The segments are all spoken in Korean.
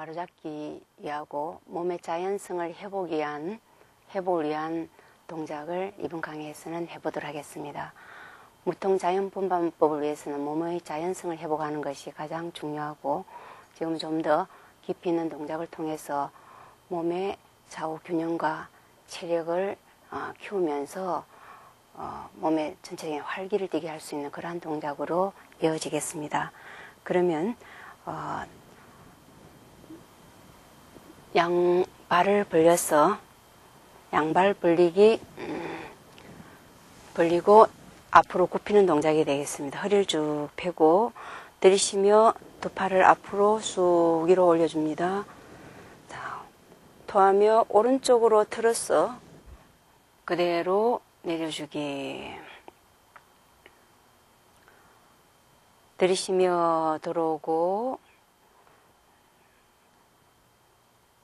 바로잡기 위하고 몸의 자연성을 회복을 위한 동작을 이번 강의에서는 해보도록 하겠습니다. 무통 자연분반법을 위해서는 몸의 자연성을 회복하는 것이 가장 중요하고, 지금 좀 더 깊이 있는 동작을 통해서 몸의 좌우 균형과 체력을 키우면서 몸의 전체적인 활기를 띠게 할 수 있는 그러한 동작으로 이어지겠습니다. 그러면 양발을 벌려서 양발 벌리고 앞으로 굽히는 동작이 되겠습니다. 허리를 쭉 펴고 들이쉬며 두 팔을 앞으로 쑥 위로 올려줍니다. 자, 토하며 오른쪽으로 틀어서 그대로 내려주기. 들이쉬며 들어오고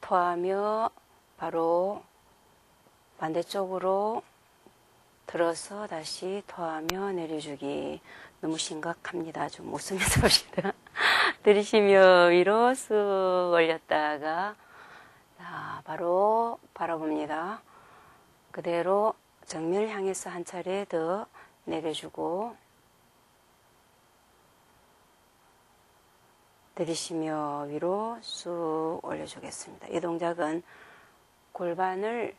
토하며 바로 반대쪽으로 들어서 다시 토하며 내려주기. 너무 심각합니다. 좀 웃으면서 봅시다. 들이쉬며 위로 쑥 올렸다가 바로 바라봅니다. 그대로 정면을 향해서 한 차례 더 내려주고 들이쉬며 위로 쑥 올려주겠습니다. 이 동작은 골반을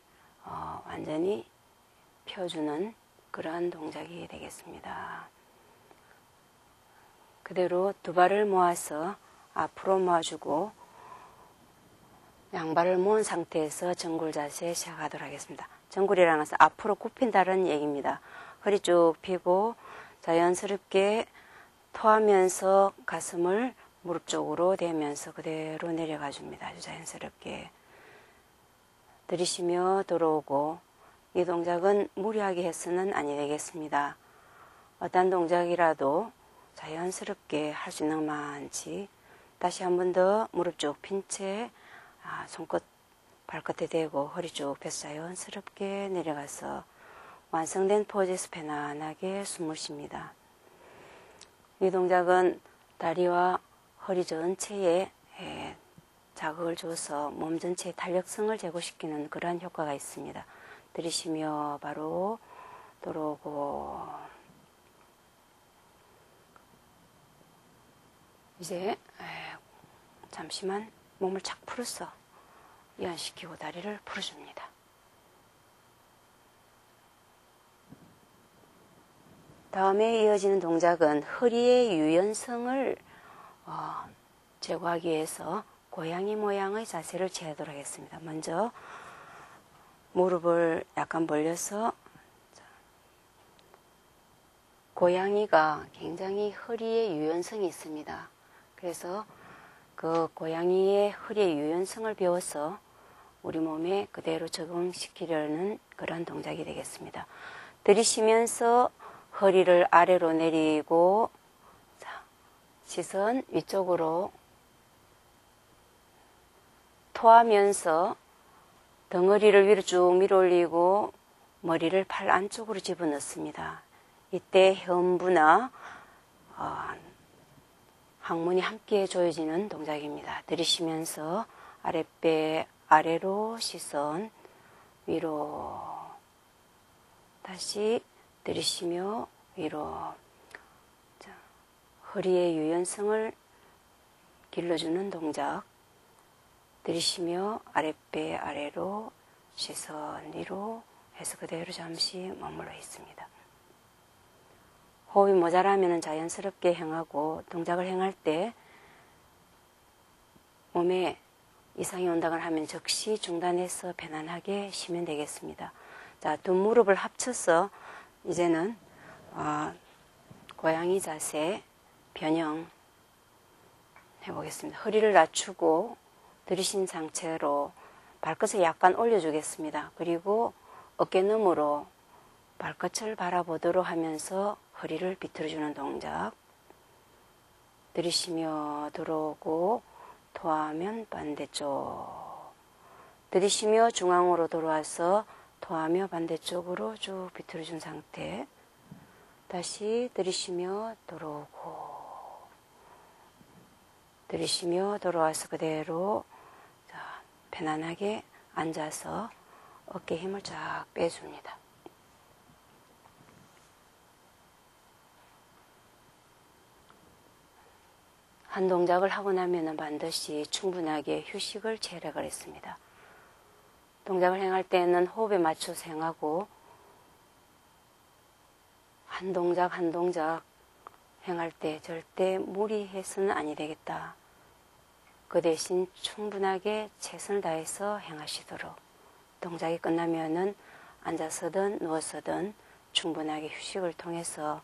완전히 펴주는 그러한 동작이 되겠습니다. 그대로 두 발을 모아서 앞으로 모아주고 양발을 모은 상태에서 정굴 자세 시작하도록 하겠습니다. 정굴이라는 것은 앞으로 굽힌다는 얘기입니다. 허리 쭉 펴고 자연스럽게 토하면서 가슴을 무릎 쪽으로 대면서 그대로 내려가 줍니다. 아주 자연스럽게. 들이쉬며 들어오고, 이 동작은 무리하게 해서는 아니 되겠습니다. 어떤 동작이라도 자연스럽게 할 수 있는 만치 다시 한 번 더 무릎 쭉 핀 채 손끝 발끝에 대고 허리 쭉 펴서 자연스럽게 내려가서 완성된 포즈에서 편안하게 숨을 쉽니다. 이 동작은 다리와 허리 전체에 자극을 줘서 몸 전체의 탄력성을 제고시키는 그러한 효과가 있습니다. 들이쉬며 바로 들어오고, 이제 잠시만 몸을 착 풀어서 이완시키고 다리를 풀어줍니다. 다음에 이어지는 동작은 허리의 유연성을 제고하기 위해서 고양이 모양의 자세를 취하도록 하겠습니다. 먼저 무릎을 약간 벌려서, 고양이가 굉장히 허리에 유연성이 있습니다. 그래서 그 고양이의 허리의 유연성을 배워서 우리 몸에 그대로 적응시키려는 그런 동작이 되겠습니다. 들이쉬면서 허리를 아래로 내리고, 시선 위쪽으로, 토하면서 덩어리를 위로 쭉 밀어 올리고 머리를 팔 안쪽으로 집어넣습니다. 이때 혀음부나 항문이 함께 조여지는 동작입니다. 들이쉬면서 아랫배 아래로 시선 위로, 다시 들이쉬며 위로. 허리의 유연성을 길러주는 동작. 들이쉬며 아랫배 아래로 시선 위로 해서 그대로 잠시 머물러 있습니다. 호흡이 모자라면 자연스럽게 행하고, 동작을 행할 때 몸에 이상이 온다고 하면 즉시 중단해서 편안하게 쉬면 되겠습니다. 자, 두 무릎을 합쳐서 이제는 고양이 자세 변형 해보겠습니다. 허리를 낮추고 들이신 상태로 발끝을 약간 올려주겠습니다. 그리고 어깨너머로 발끝을 바라보도록 하면서 허리를 비틀어주는 동작. 들이쉬며 들어오고 토하면 반대쪽. 들이쉬며 중앙으로 돌아와서 토하며 반대쪽으로 쭉 비틀어준 상태. 다시 들이쉬며 들어오고 들이쉬며 돌아와서 그대로 편안하게 앉아서 어깨 힘을 쫙 빼줍니다. 한 동작을 하고 나면 반드시 충분하게 휴식을 체력을 했습니다. 동작을 행할 때는 호흡에 맞춰서 행하고 한 동작 한 동작 행할 때 절대 무리해서는 아니 되겠다. 그 대신 충분하게 최선을 다해서 행하시도록 동작이 끝나면은 앉아서든 누워서든 충분하게 휴식을 통해서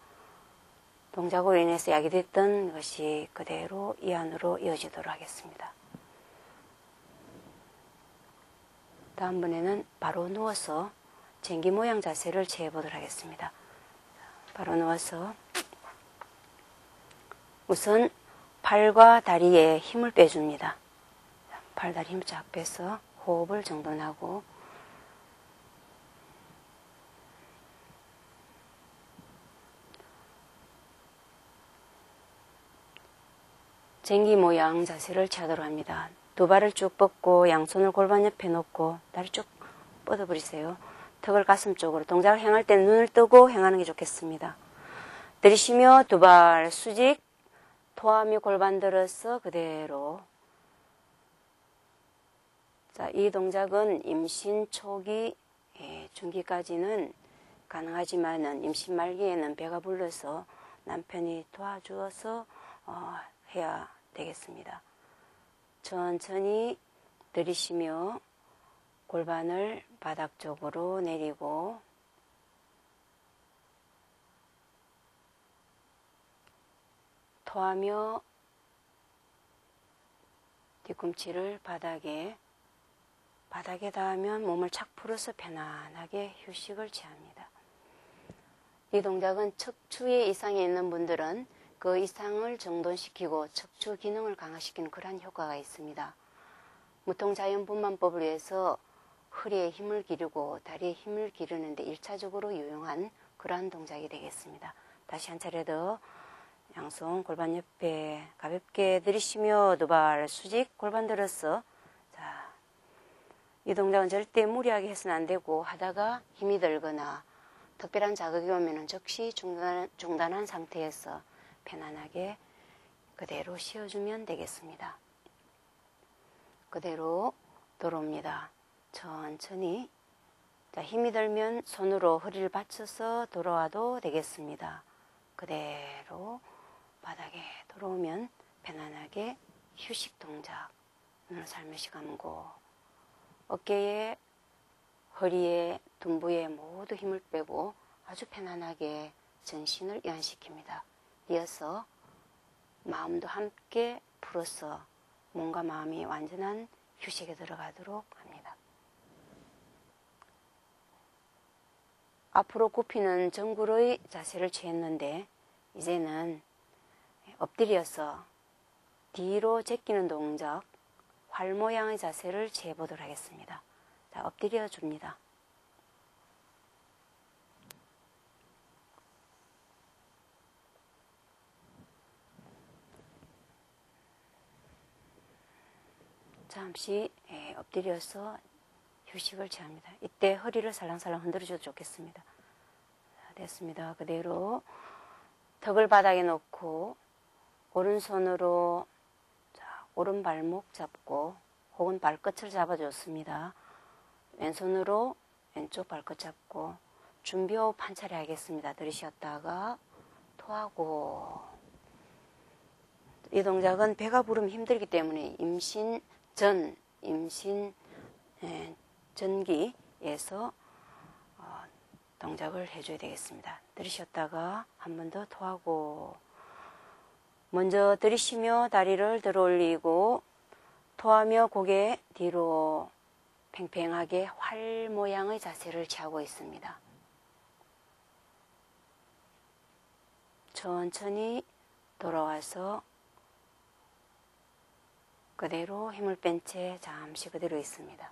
동작으로 인해서 야기됐던 것이 그대로 이 안으로 이어지도록 하겠습니다. 다음번에는 바로 누워서 쟁기 모양 자세를 취해보도록 하겠습니다. 바로 누워서 우선 팔과 다리에 힘을 빼줍니다. 팔, 다리 힘을 쫙 빼서 호흡을 정돈하고 쟁기 모양 자세를 취하도록 합니다. 두 발을 쭉 뻗고 양손을 골반 옆에 놓고 다리 쭉 뻗어버리세요. 턱을 가슴 쪽으로. 동작을 행할 때 눈을 뜨고 행하는 게 좋겠습니다. 들이쉬며 두 발 수직, 토하며 골반 들어서 그대로. 자, 이 동작은 임신 초기, 중기까지는 가능하지만은 임신 말기에는 배가 불러서 남편이 도와주어서 해야 되겠습니다. 천천히 들이쉬며 골반을 바닥 쪽으로 내리고 토하며 뒤꿈치를 바닥에 닿으면 몸을 착 풀어서 편안하게 휴식을 취합니다. 이 동작은 척추에 이상이 있는 분들은 그 이상을 정돈시키고 척추 기능을 강화시키는 그러한 효과가 있습니다. 무통자연분만법을 위해서 허리에 힘을 기르고 다리에 힘을 기르는데 1차적으로 유용한 그러한 동작이 되겠습니다. 다시 한 차례 더 양손 골반 옆에 가볍게 들이쉬며 두 발 수직 골반 들어서. 자, 이 동작은 절대 무리하게 해서는 안 되고 하다가 힘이 들거나 특별한 자극이 오면 즉시 중단한 상태에서 편안하게 그대로 쉬어주면 되겠습니다. 그대로 돌아옵니다. 천천히. 자, 힘이 들면 손으로 허리를 받쳐서 돌아와도 되겠습니다. 그대로 바닥에 돌아오면 편안하게 휴식 동작. 눈을 살며시 감고 어깨에, 허리에, 둔부에 모두 힘을 빼고 아주 편안하게 전신을 이완시킵니다. 이어서 마음도 함께 풀어서 몸과 마음이 완전한 휴식에 들어가도록 합니다. 앞으로 굽히는 정굴의 자세를 취했는데 이제는 엎드려서 뒤로 제끼는 동작, 활 모양의 자세를 취해보도록 하겠습니다. 자, 엎드려 줍니다. 잠시 엎드려서 휴식을 취합니다. 이때 허리를 살랑살랑 흔들어줘도 좋겠습니다. 자, 됐습니다. 그대로 턱을 바닥에 놓고 오른손으로 오른 발목 잡고 혹은 발끝을 잡아줬습니다. 왼손으로 왼쪽 발끝 잡고 준비호흡 한 차례 하겠습니다. 들이쉬었다가 토하고. 이 동작은 배가 부르면 힘들기 때문에 임신 전기에서 동작을 해줘야 되겠습니다. 들이쉬었다가 한 번 더 토하고. 먼저 들이쉬며 다리를 들어 올리고 토하며 고개 뒤로 팽팽하게 활 모양의 자세를 취하고 있습니다. 천천히 돌아와서 그대로 힘을 뺀 채 잠시 그대로 있습니다.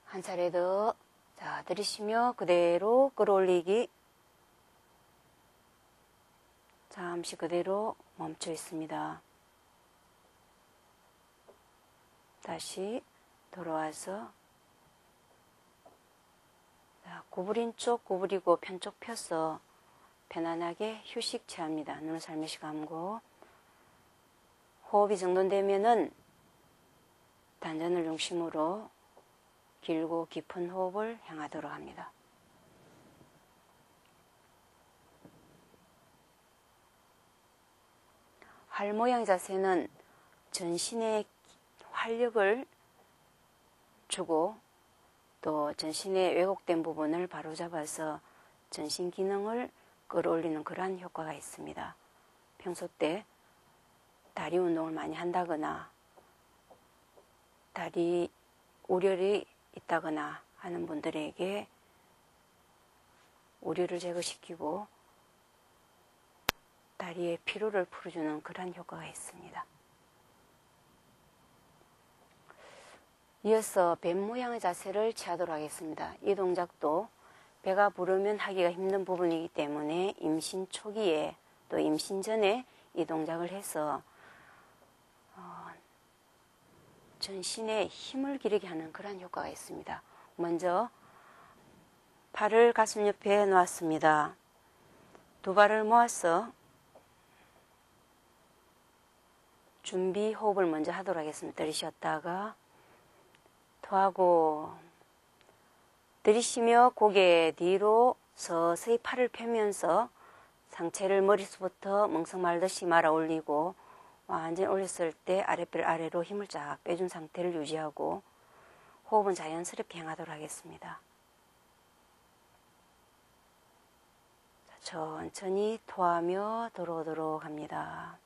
한 차례 더. 자, 들이쉬며 그대로 끌어올리기. 잠시 그대로 멈춰 있습니다. 다시 돌아와서 구부린 쪽 구부리고 편쪽 펴서 편안하게 휴식 취합니다. 눈을 살며시 감고 호흡이 정돈되면은 단전을 중심으로 길고 깊은 호흡을 향하도록 합니다. 활 모양 자세는 전신에 활력을 주고 또 전신의 왜곡된 부분을 바로잡아서 전신 기능을 끌어올리는 그러한 효과가 있습니다. 평소 때 다리 운동을 많이 한다거나 다리 우려이 있다거나 하는 분들에게 우려를 제거시키고 다리의 피로를 풀어주는 그러한 효과가 있습니다. 이어서 뱀 모양의 자세를 취하도록 하겠습니다. 이 동작도 배가 부르면 하기가 힘든 부분이기 때문에 임신 초기에 또 임신 전에 이 동작을 해서 전신에 힘을 기르게 하는 그런 효과가 있습니다. 먼저 팔을 가슴 옆에 놓았습니다. 두 발을 모아서 준비 호흡을 먼저 하도록 하겠습니다. 들이쉬었다가 토하고 들이쉬며 고개 뒤로 서서히 팔을 펴면서 상체를 머릿수부터 멍석 말듯이 말아 올리고 완전히 올렸을 때 아랫배를 아래로 힘을 쫙 빼준 상태를 유지하고 호흡은 자연스럽게 향하도록 하겠습니다. 천천히 토하며 들어오도록 합니다.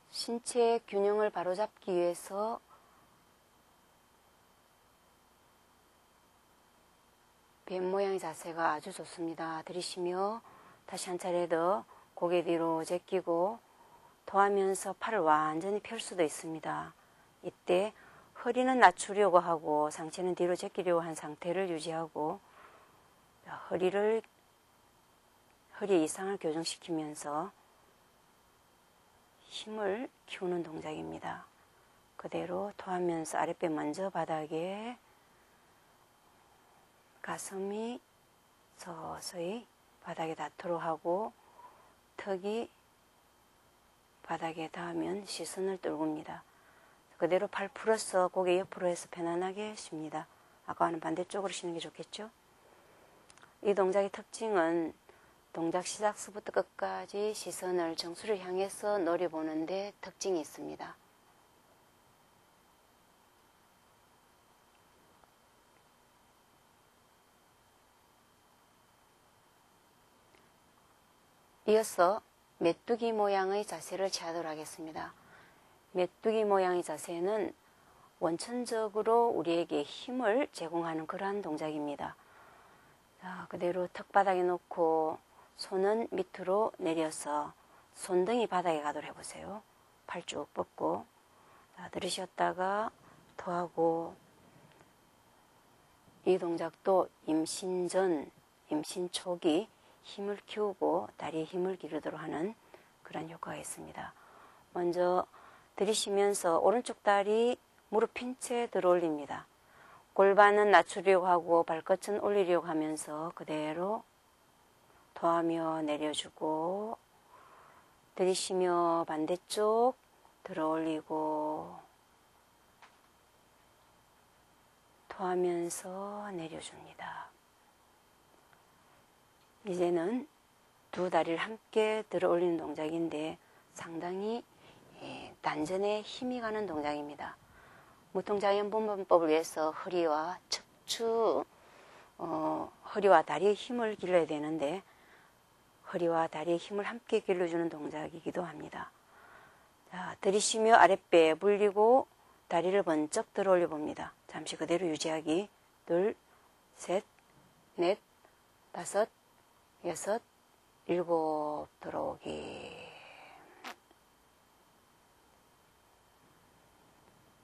신체 균형을 바로잡기 위해서 뱀 모양의 자세가 아주 좋습니다. 들이쉬며 다시 한 차례 더 고개 뒤로 제끼고 토하면서 팔을 완전히 펼 수도 있습니다. 이때 허리는 낮추려고 하고 상체는 뒤로 제끼려고 한 상태를 유지하고 허리 이상을 교정시키면서 힘을 키우는 동작입니다. 그대로 토하면서 아랫배 먼저 바닥에 가슴이 서서히 바닥에 닿도록 하고 턱이 바닥에 닿으면 시선을 떨굽니다. 그대로 팔 풀어서 고개 옆으로 해서 편안하게 쉽니다. 아까와는 반대쪽으로 쉬는 게 좋겠죠? 이 동작의 특징은 동작 시작서부터 끝까지 시선을 정수를 향해서 노려보는데 특징이 있습니다. 이어서 메뚜기 모양의 자세를 취하도록 하겠습니다. 메뚜기 모양의 자세는 원천적으로 우리에게 힘을 제공하는 그러한 동작입니다. 자, 그대로 턱바닥에 놓고 손은 밑으로 내려서 손등이 바닥에 가도록 해보세요. 팔 쭉 뻗고 들이쉬었다가 토하고 이 동작도 임신 전, 임신 초기 힘을 키우고 다리에 힘을 기르도록 하는 그런 효과가 있습니다. 먼저 들이쉬면서 오른쪽 다리 무릎 핀 채 들어 올립니다. 골반은 낮추려고 하고 발끝은 올리려고 하면서 그대로 토하며 내려주고 들이쉬며 반대쪽 들어 올리고 토하면서 내려줍니다. 이제는 두 다리를 함께 들어 올리는 동작인데 상당히 단전에 힘이 가는 동작입니다. 무통장애인분법을 위해서 허리와 척추, 허리와 다리의 힘을 길러야 되는데 허리와 다리의 힘을 함께 길러주는 동작이기도 합니다. 자, 들이쉬며 아랫배 물리고 다리를 번쩍 들어 올려봅니다. 잠시 그대로 유지하기. 둘, 셋, 넷, 다섯, 여섯, 일곱 들어오기.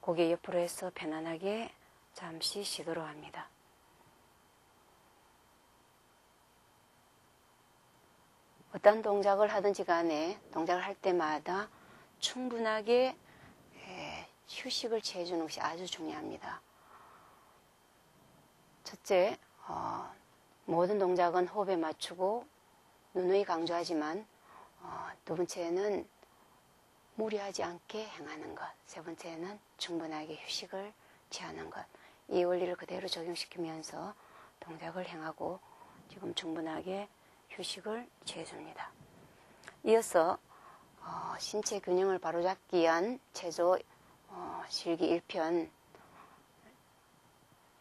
고개 옆으로 해서 편안하게 잠시 쉬도록 합니다. 어떤 동작을 하든지 간에 동작을 할 때마다 충분하게 휴식을 취해주는 것이 아주 중요합니다. 첫째, 모든 동작은 호흡에 맞추고 누누이 강조하지만 두 번째는 무리하지 않게 행하는 것, 세 번째는 충분하게 휴식을 취하는 것, 이 원리를 그대로 적용시키면서 동작을 행하고 지금 충분하게 휴식을 취해줍니다. 이어서 신체 균형을 바로잡기 위한 체조 실기 1편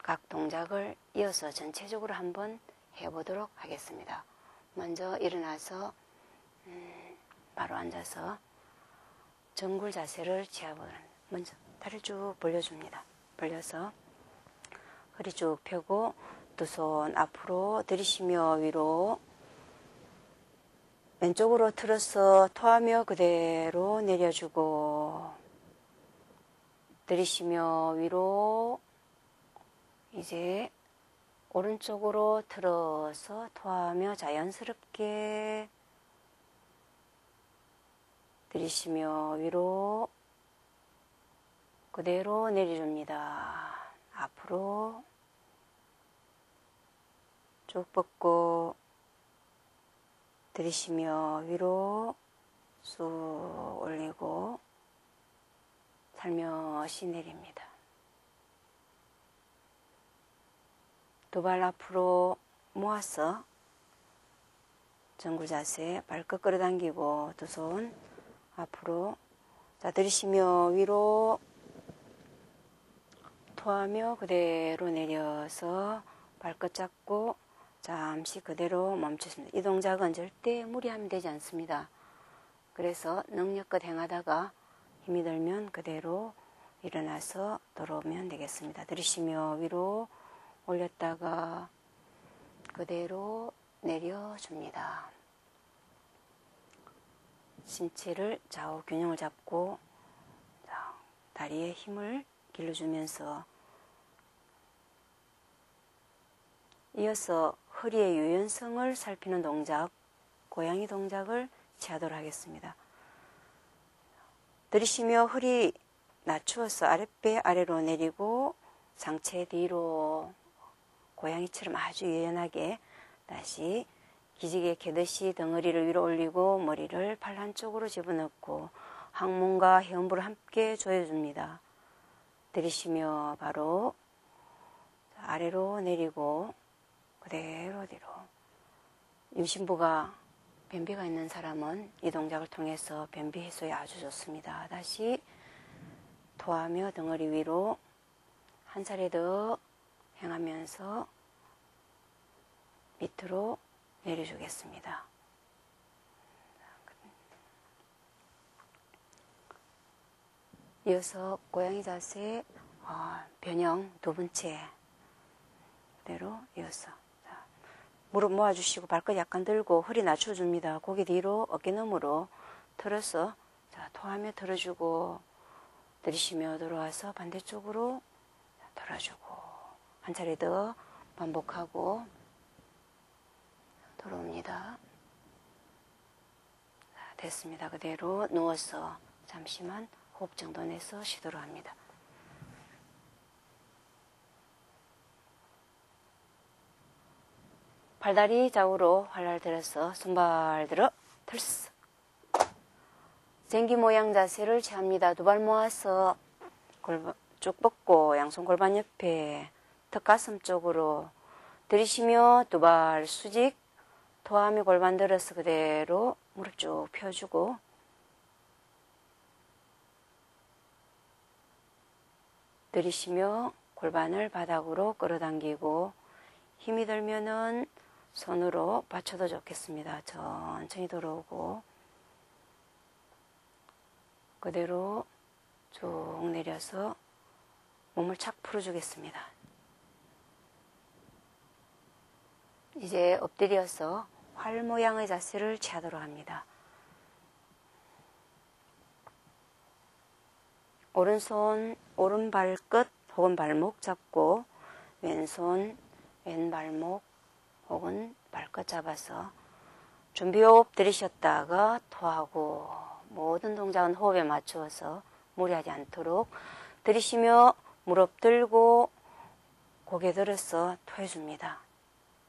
각 동작을 이어서 전체적으로 한번 해보도록 하겠습니다. 먼저 일어나서 바로 앉아서 정굴 자세를 취해보는, 먼저 다리를 쭉 벌려줍니다. 벌려서 허리 쭉 펴고 두 손 앞으로 들이쉬며 위로, 왼쪽으로 틀어서 토하며 그대로 내려주고, 들이쉬며 위로, 이제 오른쪽으로 틀어서 토하며 자연스럽게 들이쉬며 위로 그대로 내려줍니다. 앞으로 쭉 뻗고 들이쉬며 위로 쑥 올리고 살며시 내립니다. 두 발 앞으로 모아서 정굴 자세, 발끝 끌어당기고 두 손 앞으로, 자, 들이쉬며 위로 토하며 그대로 내려서 발끝 잡고 잠시 그대로 멈추십니다. 이 동작은 절대 무리하면 되지 않습니다. 그래서 능력껏 행하다가 힘이 들면 그대로 일어나서 돌아오면 되겠습니다. 들이쉬며 위로 올렸다가 그대로 내려줍니다. 신체를 좌우 균형을 잡고 다리에 힘을 길러주면서 이어서 허리의 유연성을 살피는 동작, 고양이 동작을 취하도록 하겠습니다. 들이쉬며 허리 낮추어서 아랫배 아래로 내리고 상체 뒤로 고양이처럼 아주 유연하게 다시 기지개 캐듯이 덩어리를 위로 올리고 머리를 팔 한쪽으로 집어넣고 항문과 헤엄부를 함께 조여줍니다. 들이쉬며 바로 아래로 내리고 그대로 뒤로. 임신부가 변비가 있는 사람은 이 동작을 통해서 변비 해소에 아주 좋습니다. 다시 토하며 덩어리 위로 한 차례 더 행하면서 밑으로 내려주겠습니다. 이어서 고양이 자세 변형 두 번째 그대로 이어서 무릎 모아주시고 발끝 약간 들고 허리 낮춰줍니다. 고개 뒤로 어깨너머로 틀어서 토하며 틀어주고 들이쉬며 들어와서 반대쪽으로 돌아주고 한 차례 더 반복하고 돌아옵니다. 됐습니다. 그대로 누워서 잠시만 호흡 정돈해서 쉬도록 합니다. 발다리 좌우로 활활 들어서 손발 들어 털스. 쟁기 모양 자세를 취합니다. 두 발 모아서 골반 쭉 뻗고 양손 골반 옆에 턱가슴 쪽으로 들이쉬며 두 발 수직, 토하며 골반 들어서 그대로 무릎 쭉 펴주고 들이쉬며 골반을 바닥으로 끌어당기고 힘이 들면은 손으로 받쳐도 좋겠습니다. 천천히 들어오고 그대로 쭉 내려서 몸을 착 풀어주겠습니다. 이제 엎드려서 활 모양의 자세를 취하도록 합니다. 오른손 오른 발끝 혹은 발목 잡고 왼손 왼 발목 혹은 발끝 잡아서 준비호흡 들이셨다가 토하고 모든 동작은 호흡에 맞추어서 무리하지 않도록 들이쉬며 무릎 들고 고개 들어서 토해줍니다.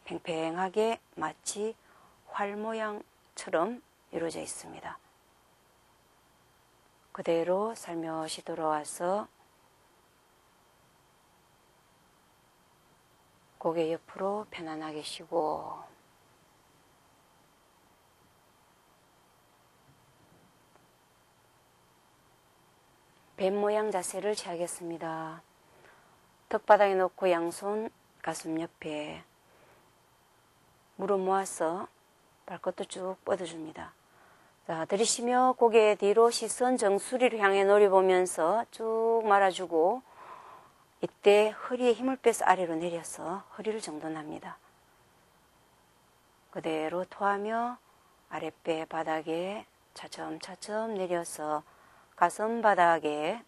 팽팽하게 마치 활 모양처럼 이루어져 있습니다. 그대로 살며시 돌아와서 고개 옆으로 편안하게 쉬고 뱀 모양 자세를 취하겠습니다. 턱바닥에 놓고 양손 가슴 옆에 무릎 모아서 발끝도 쭉 뻗어줍니다. 자, 들이쉬며 고개 뒤로 시선 정수리를 향해 노려보면서 쭉 말아주고 이때 허리에 힘을 빼서 아래로 내려서 허리를 정돈합니다. 그대로 토하며 아랫배 바닥에 차츰차츰 내려서 가슴 바닥에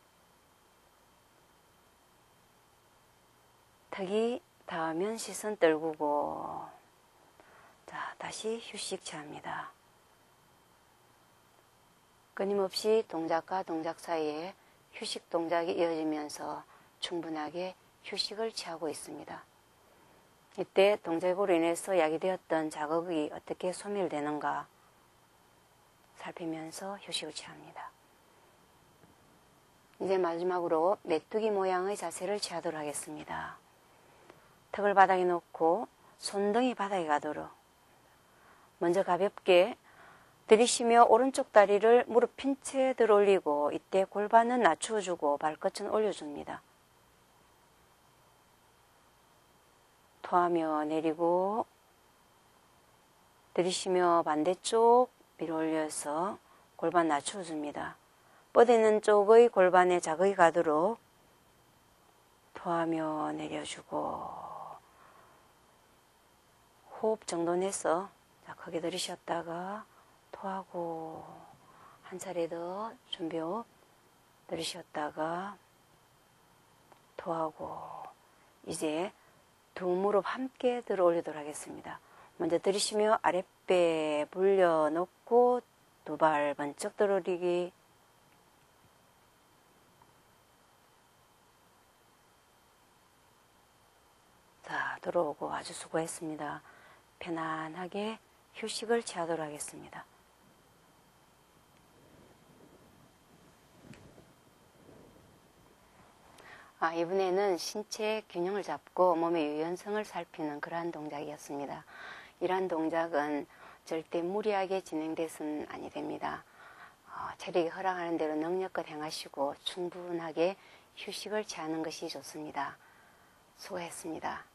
턱이 닿으면 시선 떨구고 자, 다시 휴식 취합니다. 끊임없이 동작과 동작 사이에 휴식 동작이 이어지면서 충분하게 휴식을 취하고 있습니다. 이때 동작으로 인해서 야기되었던 자극이 어떻게 소멸되는가 살피면서 휴식을 취합니다. 이제 마지막으로 메뚜기 모양의 자세를 취하도록 하겠습니다. 턱을 바닥에 놓고 손등이 바닥에 가도록 먼저 가볍게 들이쉬며 오른쪽 다리를 무릎 핀 채 들어 올리고 이때 골반은 낮춰주고 발끝은 올려줍니다. 토하며 내리고 들이쉬며 반대쪽 밀어 올려서 골반 낮춰줍니다. 뻗어있는 쪽의 골반에 자극이 가도록 토하며 내려주고 호흡 정돈해서 크게 들이쉬었다가 토하고 한 차례 더 준비호흡 들이쉬었다가 토하고 이제 두 무릎 함께 들어 올리도록 하겠습니다. 먼저 들이쉬며 아랫배 불려놓고 두 발 번쩍 들어 올리기 자, 들어오고 아주 수고했습니다. 편안하게 휴식을 취하도록 하겠습니다. 이번에는 신체 균형을 잡고 몸의 유연성을 살피는 그러한 동작이었습니다. 이러한 동작은 절대 무리하게 진행돼서는 아니 됩니다. 체력이 허락하는 대로 능력껏 행하시고 충분하게 휴식을 취하는 것이 좋습니다. 수고했습니다.